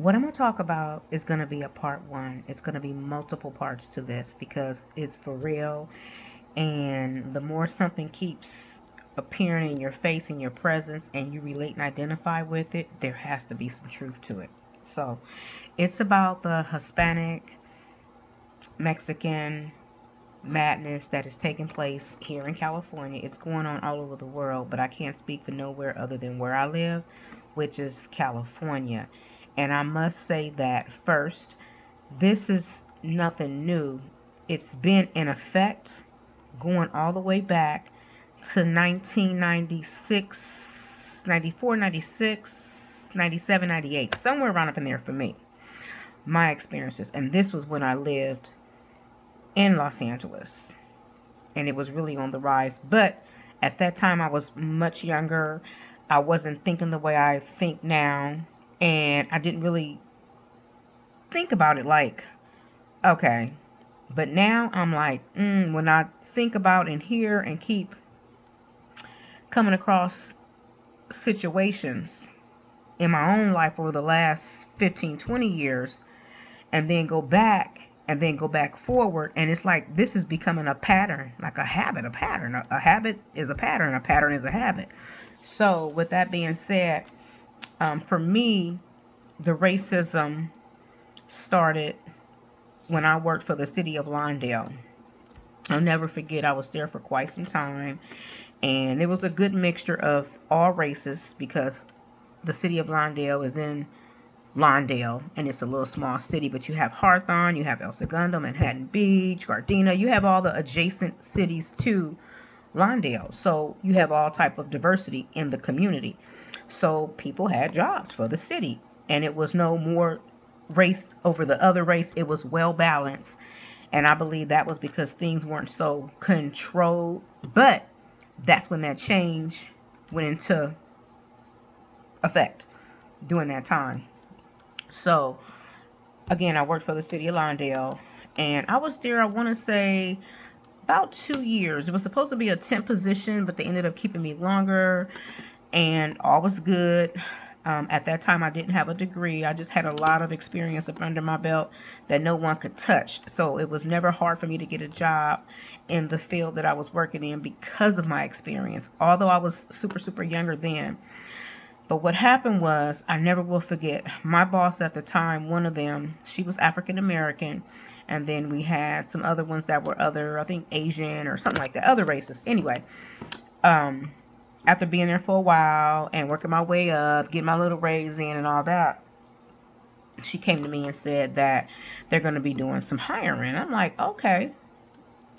what I'm going to talk about is going to be a part one. It's going to be multiple parts to this because it's for real. And the more something keeps appearing in your face, in your presence, and you relate and identify with it, there has to be some truth to it. So it's about the Hispanic Mexican madness that is taking place here in California. It's going on all over the world, but I can't speak for nowhere other than where I live, which is California. And I must say that first, this is nothing new. It's been in effect going all the way back to 1996, 94, 96, 97, 98, somewhere around up in there for me, my experiences. And this was when I lived in Los Angeles, and it was really on the rise. But at that time, I was much younger. I wasn't thinking the way I think now, and I didn't really think about it like, okay. But now I'm like, when I think about and hear and keep coming across situations in my own life over the last 15, 20 years, and then go back and then go back forward, and it's like this is becoming a pattern, like a habit. A pattern, a habit is a pattern, a pattern is a habit. So with that being said, for me, the racism started when I worked for the city of Lawndale. I'll never forget, I was there for quite some time, and it was a good mixture of all races because the city of Lawndale is in Lawndale, and it's a little small city, but you have Hawthorne, you have El Segundo, Manhattan Beach, Gardena, you have all the adjacent cities to Lawndale. So you have all type of diversity in the community. So people had jobs for the city, and it was no more race over the other race. It was well balanced, and I believe that was because things weren't so controlled. But that's when that change went into effect during that time. So, again, I worked for the city of Lawndale, and I was there, I want to say, about 2 years. It was supposed to be a temp position, but they ended up keeping me longer, and all was good. At that time, I didn't have a degree. I just had a lot of experience up under my belt that no one could touch. So it was never hard for me to get a job in the field that I was working in because of my experience, although I was super, super younger then. But what happened was, I never will forget, my boss at the time, one of them, she was African American. And then we had some other ones that were other, I think Asian or something like that, other races. Anyway, after being there for a while and working my way up, getting my little raise in and all that, she came to me and said that they're going to be doing some hiring. I'm like, okay.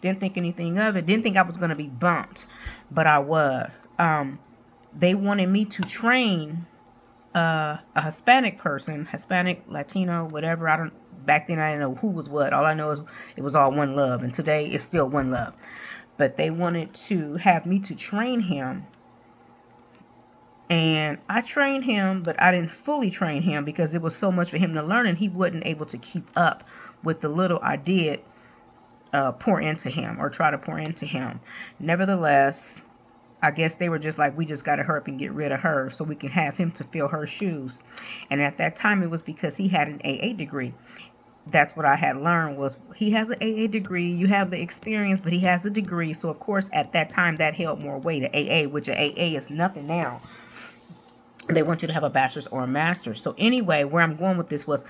Didn't think anything of it. Didn't think I was going to be bumped, but I was. They wanted me to train a Hispanic person, Hispanic, Latino, whatever. Back then I didn't know who was what. All I know is it was all one love, and today it's still one love. But they wanted to have me to train him, and I trained him, but I didn't fully train him because it was so much for him to learn, and he wasn't able to keep up with the little I did pour into him or try to pour into him. Nevertheless, I guess they were just like, we just got to hurry up and get rid of her so we can have him to fill her shoes. And at that time, it was because he had an AA degree. That's what I had learned was he has an AA degree. You have the experience, but he has a degree. So, of course, at that time, that held more weight. AA, which a AA is nothing now. They want you to have a bachelor's or a master's. So anyway, where I'm going with this was